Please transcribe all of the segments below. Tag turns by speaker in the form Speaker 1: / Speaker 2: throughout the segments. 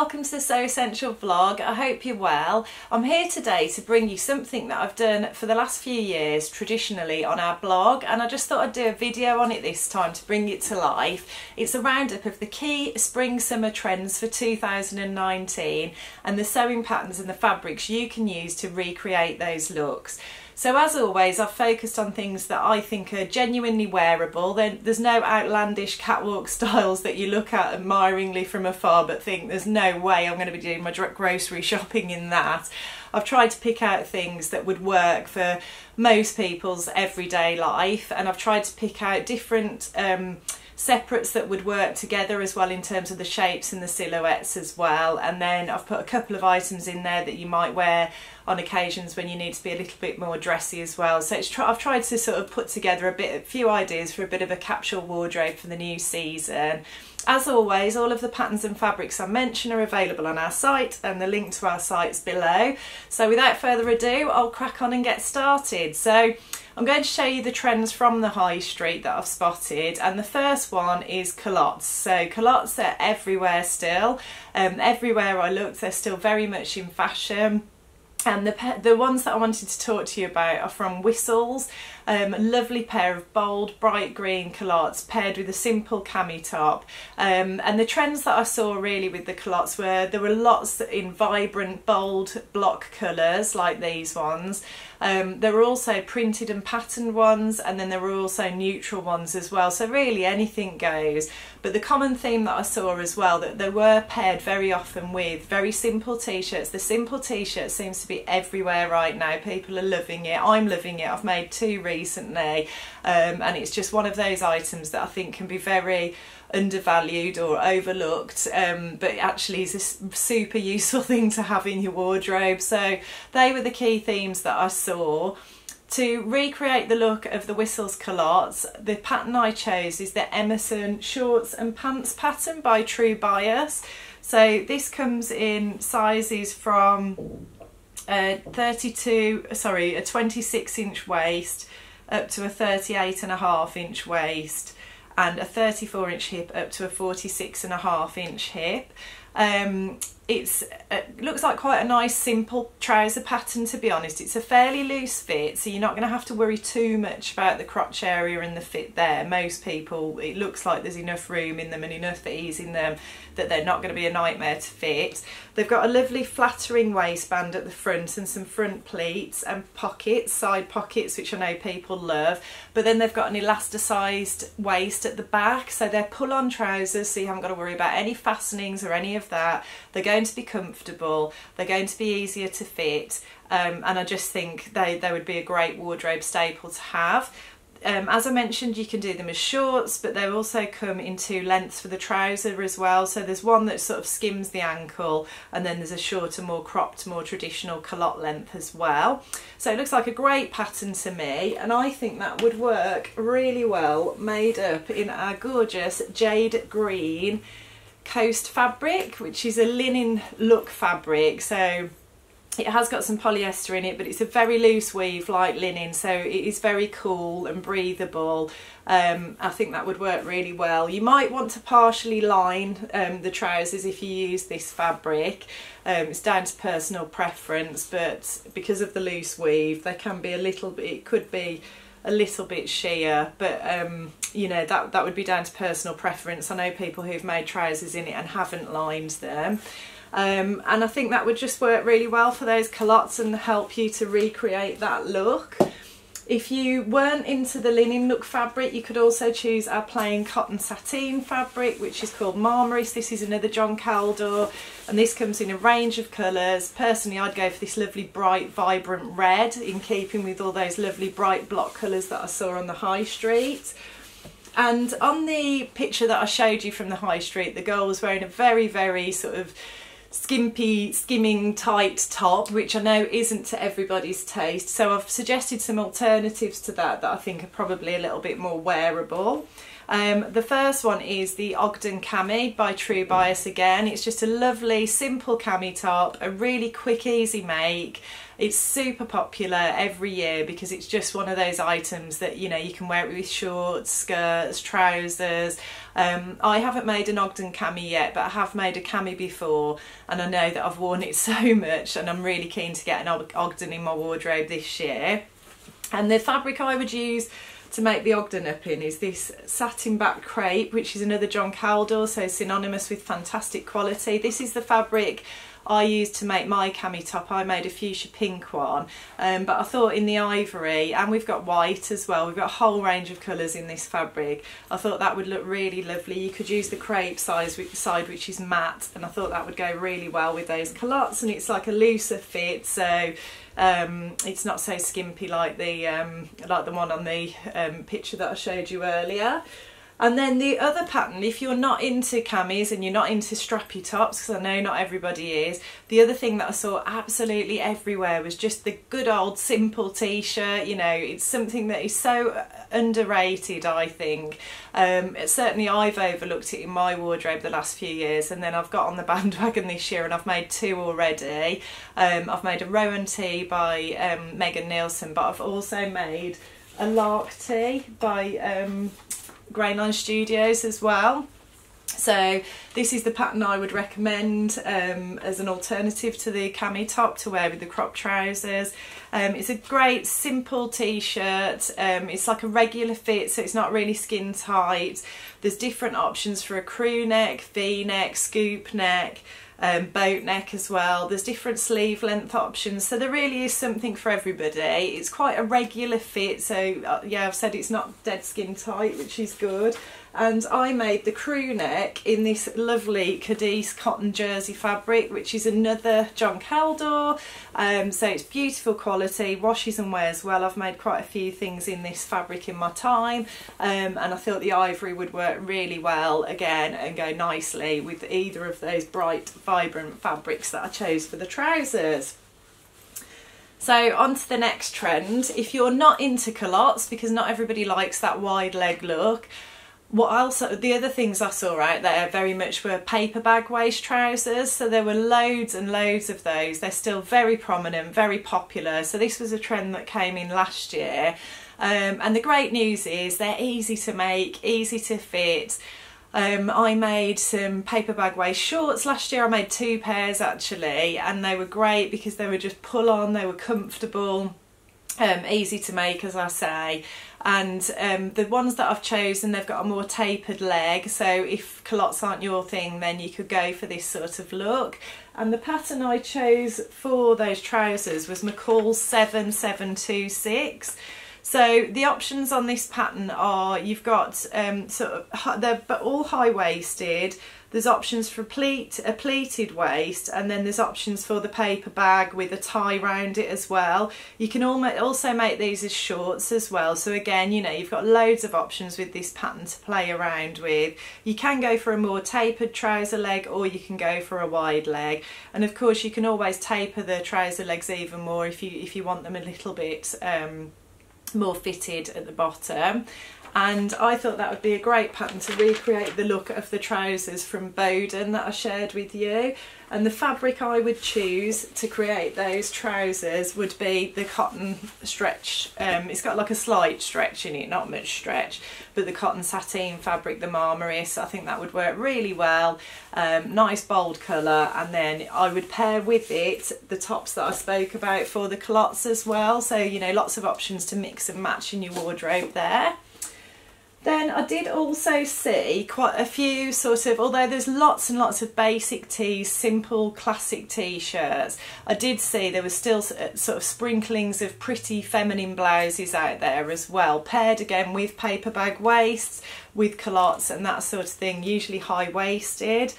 Speaker 1: welcome to the So Essential vlog. I hope you're well. I'm here today to bring you something that I've done for the last few years traditionally on our blog, and I just thought I'd do a video on it this time to bring it to life. It's a roundup of the key spring-summer trends for 2019 and the sewing patterns and the fabrics you can use to recreate those looks. So as always, I've focused on things that I think are genuinely wearable. There's no outlandish catwalk styles that you look at admiringly from afar but think there's no way I'm going to be doing my grocery shopping in that. I've tried to pick out things that would work for most people's everyday life, and I've tried to pick out different separates that would work together as well in terms of the shapes and the silhouettes as well. And then I've put a couple of items in there that you might wear on occasions when you need to be a little bit more dressy as well. So I've tried to sort of put together a few ideas for a bit of a capsule wardrobe for the new season. As always, all of the patterns and fabrics I mention are available on our site, and the link to our site's below. So without further ado, I'll crack on and get started. So I'm going to show you the trends from the high street that I've spotted, and the first one is culottes. So culottes are everywhere still. Everywhere I look, they're still very much in fashion. And the ones that I wanted to talk to you about are from Whistles. A lovely pair of bold bright green culottes paired with a simple cami top. And the trends that I saw really with the culottes were there were lots in vibrant bold block colours like these ones. There were also printed and patterned ones, and then there were also neutral ones as well, so really anything goes. But the common theme that I saw as well, that they were paired very often with very simple t-shirts. The simple t-shirt seems to be everywhere right now. People are loving it. I'm loving it. I've made two recently, and it's just one of those items that I think can be very undervalued or overlooked, but actually is a super useful thing to have in your wardrobe. So they were the key themes that I saw. To recreate the look of the Whistles culottes, the pattern I chose is the Emerson shorts and pants pattern by True Bias. So this comes in sizes from a 26-inch waist up to a 38.5-inch waist, and a 34-inch hip up to a 46.5-inch hip. It looks like quite a nice simple trouser pattern, to be honest. It's a fairly loose fit, so you're not going to have to worry too much about the crotch area and the fit there. Most people, it looks like there's enough room in them and enough ease in them that they're not going to be a nightmare to fit. They've got a lovely flattering waistband at the front and some front pleats and pockets, side pockets, which I know people love. But then they've got an elasticized waist at the back, so they're pull-on trousers, so you haven't got to worry about any fastenings or any of that. They're going to be comfortable, they're going to be easier to fit, and I just think they would be a great wardrobe staple to have. As I mentioned, you can do them as shorts, but they also come in two lengths for the trouser as well. So there's one that sort of skims the ankle, and then there's a shorter, more cropped, more traditional culotte length as well. So it looks like a great pattern to me, and I think that would work really well made up in our gorgeous jade green Coast fabric, which is a linen look fabric. So it has got some polyester in it, but it's a very loose weave like linen, so it is very cool and breathable. I think that would work really well. You might want to partially line the trousers if you use this fabric. It's down to personal preference, but because of the loose weave, they can be a little bit, it could be a little bit sheer, but you know, that would be down to personal preference. I know people who've made trousers in it and haven't lined them. And I think that would just work really well for those culottes and help you to recreate that look. If you weren't into the linen look fabric, you could also choose our plain cotton sateen fabric, which is called Marmaris. This is another John Caldor, and this comes in a range of colours. Personally, I'd go for this lovely bright vibrant red, in keeping with all those lovely bright block colours that I saw on the high street. And on the picture that I showed you from the high street, the girl was wearing a very, very sort of skimming tight top, which I know isn't to everybody's taste, so I've suggested some alternatives to that I think are probably a little bit more wearable. The first one is the Ogden Cami by True Bias again. It's just a lovely simple cami top, a really quick easy make. It's super popular every year because it's just one of those items that, you know, you can wear it with shorts, skirts, trousers. I haven't made an Ogden cami yet, but I have made a cami before, and I know that I've worn it so much, and I'm really keen to get an Ogden in my wardrobe this year. And the fabric I would use to make the Ogden up in is this satin back crepe, which is another John Caldor, so synonymous with fantastic quality. This is the fabric I used to make my cami top. I made a fuchsia pink one, but I thought in the ivory, and we've got white as well, we've got a whole range of colours in this fabric. I thought that would look really lovely. You could use the crepe side which is matte, and I thought that would go really well with those culottes, and it's like a looser fit, so it's not so skimpy like the one on the picture that I showed you earlier. And then the other pattern, if you're not into camis and you're not into strappy tops, because I know not everybody is, the other thing that I saw absolutely everywhere was just the good old simple t-shirt. You know, it's something that is so underrated, I think. Certainly I've overlooked it in my wardrobe the last few years, and then I've got on the bandwagon this year and I've made two already. I've made a Rowan tee by Megan Nielsen, but I've also made a Lark tee by Grainline Studios as well. So this is the pattern I would recommend as an alternative to the cami top to wear with the crop trousers. It's a great simple t-shirt. It's like a regular fit, so it's not really skin tight. There's different options for a crew neck, V-neck, scoop neck, boat neck as well. There's different sleeve length options, so there really is something for everybody. It's quite a regular fit, so yeah, I've said it's not dead skin tight, which is good. And I made the crew neck in this lovely Cadiz cotton jersey fabric, which is another John Caldor. So it's beautiful quality, washes and wears well. I've made quite a few things in this fabric in my time, and I thought the ivory would work really well again and go nicely with either of those bright, vibrant fabrics that I chose for the trousers. So on to the next trend. If you're not into culottes, because not everybody likes that wide leg look, the other things I saw out there very much were paper bag waist trousers. So there were loads and loads of those. They're still very prominent, very popular. So this was a trend that came in last year. And the great news is they're easy to make, easy to fit. I made some paper bag waist shorts last year. I made 2 pairs actually, and they were great because they were just pull on, they were comfortable. Easy to make, as I say, and the ones that I've chosen, they've got a more tapered leg, so if culottes aren't your thing, then you could go for this sort of look. And the pattern I chose for those trousers was McCall's 7726. So the options on this pattern are, you've got they're all high-waisted. There's options for a pleated waist, and then there's options for the paper bag with a tie round it as well. You can also make these as shorts as well. So again, you know, you've got loads of options with this pattern to play around with. You can go for a more tapered trouser leg, or you can go for a wide leg. And of course, you can always taper the trouser legs even more if you want them a little bit more fitted at the bottom. And I thought that would be a great pattern to recreate the look of the trousers from Bowden that I shared with you. And the fabric I would choose to create those trousers would be the cotton stretch. It's got like a slight stretch in it, not much stretch, but the cotton sateen fabric, the Marmaris. I think that would work really well. Nice bold colour, and then I would pair with it the tops that I spoke about for the culottes as well. So, you know, lots of options to mix and match in your wardrobe there. Then I did also see quite a few although there's lots and lots of basic tees, simple classic t-shirts, I did see there was still sort of sprinklings of pretty feminine blouses out there as well, paired again with paper bag waists, with culottes and that sort of thing, usually high-waisted.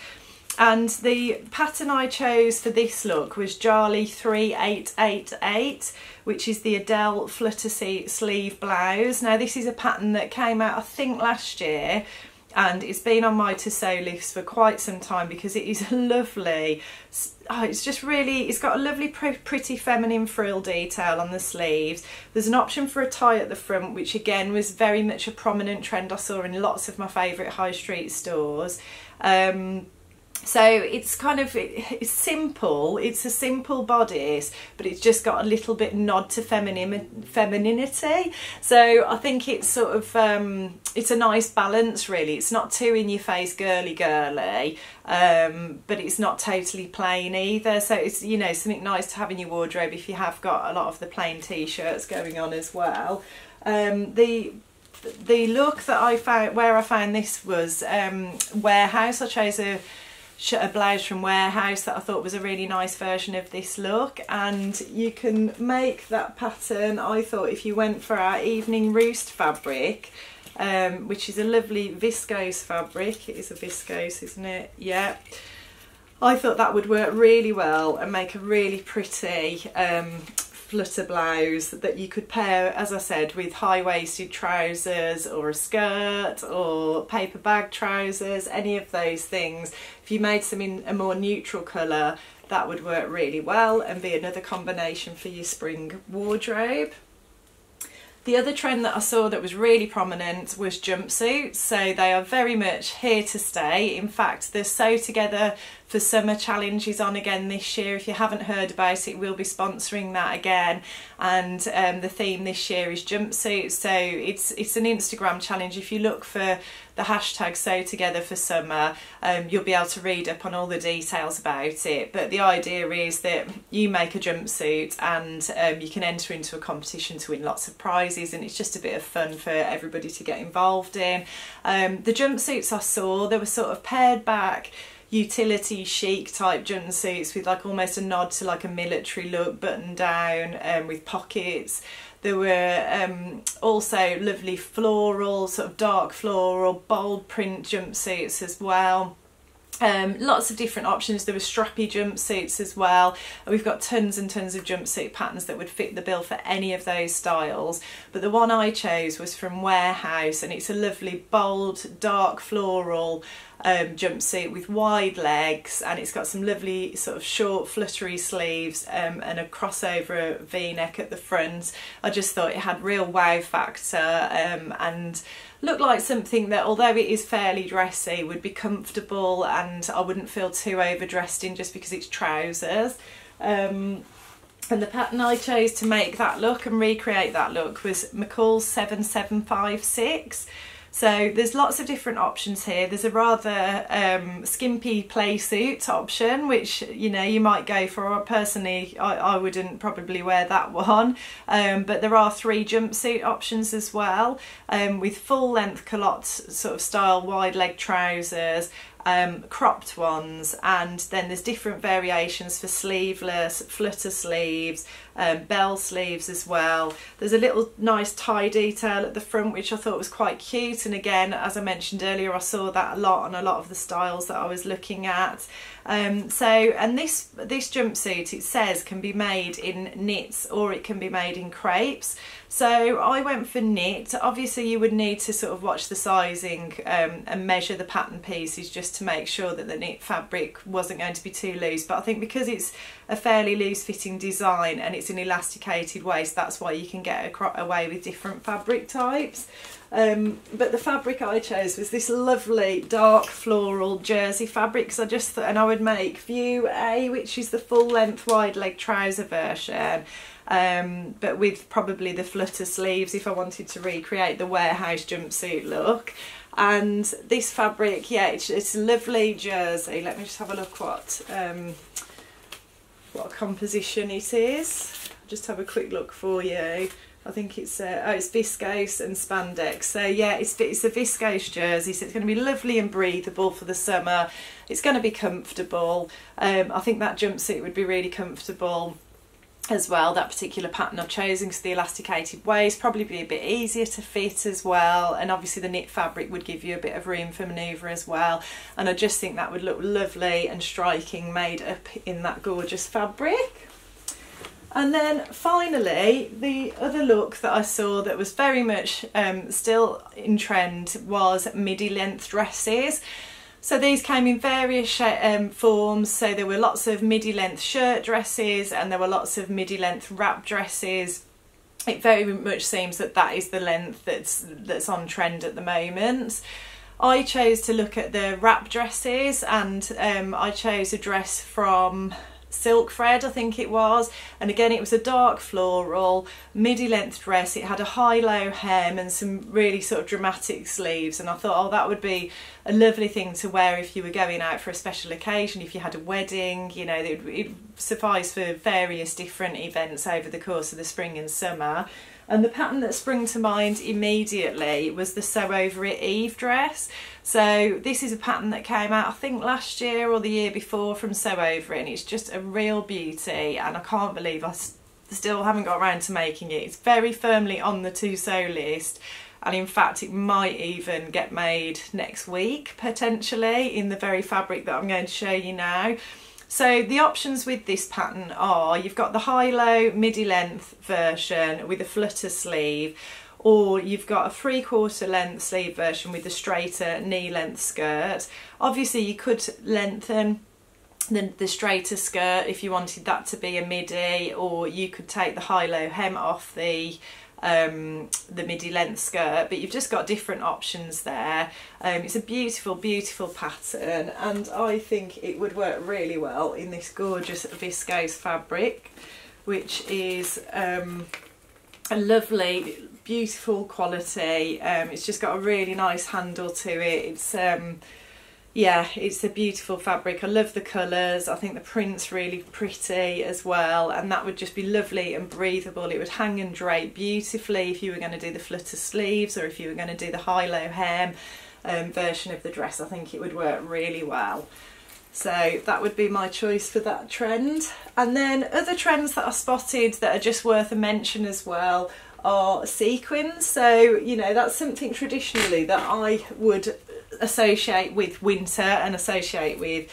Speaker 1: And the pattern I chose for this look was Jarly 3888, which is the Adele flutter sleeve blouse. Now this is a pattern that came out I think last year, and it's been on my to-sew list for quite some time because it is lovely. It's got a lovely pretty feminine frill detail on the sleeves. There's an option for a tie at the front, which again was very much a prominent trend I saw in lots of my favourite high street stores. So it's kind of, it's simple, it's a simple bodice, but it's just got a little bit nod to femininity. So I think it's sort of, it's a nice balance really. It's not too in your face girly, but it's not totally plain either. So it's, you know, something nice to have in your wardrobe if you have got a lot of the plain t-shirts going on as well. The look that I found, where I found this was Warehouse. I chose a blouse from Warehouse that I thought was a really nice version of this look, and you can make that pattern, I thought, if you went for our evening roost fabric, which is a lovely viscose fabric. It is a viscose, isn't it? Yeah. I thought that would work really well and make a really pretty flutter blouse that you could pair, as I said, with high-waisted trousers or a skirt or paper bag trousers, any of those things. If you made some in a more neutral colour, that would work really well and be another combination for your spring wardrobe. The other trend that I saw that was really prominent was jumpsuits. So they are very much here to stay. In fact, the Sew Together for Summer challenge is on again this year. If you haven't heard about it, we'll be sponsoring that again. And the theme this year is jumpsuits. So it's an Instagram challenge. If you look for the hashtag Sew Together for Summer, you'll be able to read up on all the details about it. But the idea is that you make a jumpsuit and you can enter into a competition to win lots of prizes, and it's just a bit of fun for everybody to get involved in. The jumpsuits I saw, they were sort of pared back utility chic type jumpsuits with like almost a nod to like a military look, button down with pockets. There were also lovely floral, sort of dark floral, bold print jumpsuits as well. Lots of different options. There were strappy jumpsuits as well. We've got tons and tons of jumpsuit patterns that would fit the bill for any of those styles. But the one I chose was from Warehouse, and it's a lovely bold dark floral jumpsuit with wide legs, and it's got some lovely sort of short fluttery sleeves and a crossover V-neck at the front. I just thought it had real wow factor and looked like something that, although it is fairly dressy, would be comfortable and I wouldn't feel too overdressed in just because it's trousers. And the pattern I chose to make that look and recreate that look was McCall's 7756. So there's lots of different options here. There's a rather skimpy play suit option, which, you know, you might go for. Personally, I wouldn't probably wear that one. But there are 3 jumpsuit options as well, with full length culotte sort of style wide leg trousers, cropped ones, and then there's different variations for sleeveless, flutter sleeves, bell sleeves as well. There's a little nice tie detail at the front which I thought was quite cute, and again, as I mentioned earlier, I saw that a lot on a lot of the styles that I was looking at. And this jumpsuit, it says, can be made in knits or it can be made in crepes. So I went for knit. Obviously you would need to sort of watch the sizing and measure the pattern pieces just to make sure that the knit fabric wasn't going to be too loose, but I think because it's a fairly loose fitting design and it's an elasticated waist, that's why you can get away with different fabric types. But the fabric I chose was this lovely dark floral jersey fabric, because I just thought, and I would make View A, which is the full length wide leg trouser version, but with probably the flutter sleeves if I wanted to recreate the Warehouse jumpsuit look. And this fabric, yeah, it's a lovely jersey. Let me just have a look what composition it is. I'll just have a quick look for you. I think it's it's viscose and spandex. So yeah, it's a viscose jersey, so it's going to be lovely and breathable for the summer. It's going to be comfortable. I think that jumpsuit would be really comfortable as well, that particular pattern I've chosen, because the elasticated waist probably be a bit easier to fit as well, and obviously the knit fabric would give you a bit of room for manoeuvre as well, and I just think that would look lovely and striking made up in that gorgeous fabric. And then finally, the other look that I saw that was very much still in trend was midi length dresses. So these came in various forms. So there were lots of midi length shirt dresses and there were lots of midi length wrap dresses. It very much seems that that is the length that's on trend at the moment. I chose to look at the wrap dresses, and I chose a dress from Silk Thread, I think it was, and again it was a dark floral midi length dress. It had a high-low hem and some really sort of dramatic sleeves, and I thought, oh, that would be a lovely thing to wear if you were going out for a special occasion, if you had a wedding, you know, it'd suffice for various different events over the course of the spring and summer. And the pattern that sprung to mind immediately was the Sew Over It Eve dress. So this is a pattern that came out, I think, last year or the year before from Sew Over It, and it's just a real beauty, and I can't believe I still haven't got around to making it. It's very firmly on the to sew list, and in fact it might even get made next week, potentially, in the very fabric that I'm going to show you now. So the options with this pattern are, you've got the high-low midi length version with a flutter sleeve, or you've got a 3/4 length sleeve version with the straighter knee length skirt. Obviously you could lengthen the straighter skirt if you wanted that to be a midi, or you could take the high-low hem off the midi length skirt, but you've just got different options there. It's a beautiful, beautiful pattern, and I think it would work really well in this gorgeous viscose fabric, which is a lovely, beautiful quality. It's just got a really nice handle to it. It's yeah, it's a beautiful fabric. I love the colours. I think the print's really pretty as well, and that would just be lovely and breathable. It would hang and drape beautifully if you were going to do the flutter sleeves, or if you were going to do the high-low hem version of the dress. I think it would work really well. So that would be my choice for that trend. And then other trends that I spotted that are just worth a mention as well are sequins. So, you know, that's something traditionally that I would associate with winter and associate with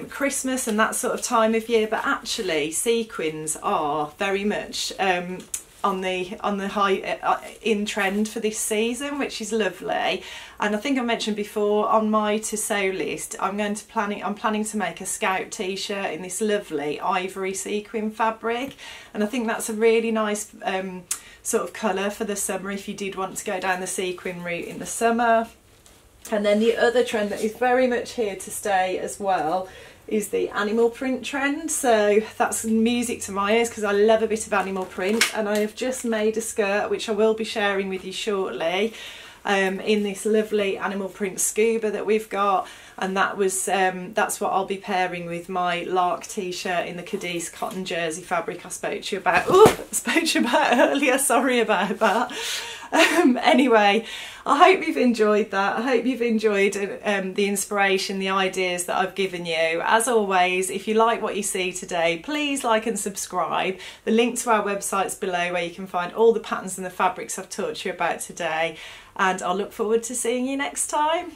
Speaker 1: Christmas and that sort of time of year, but actually sequins are very much on the high in trend for this season, which is lovely. And I think I mentioned before, on my to sew list, I'm planning to make a Scout t-shirt in this lovely ivory sequin fabric, and I think that's a really nice sort of colour for the summer if you did want to go down the sequin route in the summer. And then the other trend that is very much here to stay as well is the animal print trend. So that's music to my ears because I love a bit of animal print, and I have just made a skirt which I will be sharing with you shortly in this lovely animal print scuba that we've got, and that's what I'll be pairing with my Lark t-shirt in the Cadiz cotton jersey fabric I spoke to you about earlier. Sorry about that. Anyway, I hope you've enjoyed that. I hope you've enjoyed the inspiration, the ideas that I've given you. As always, if you like what you see today, please like and subscribe. The link to our website's below, where you can find all the patterns and the fabrics I've taught you about today, and I'll look forward to seeing you next time.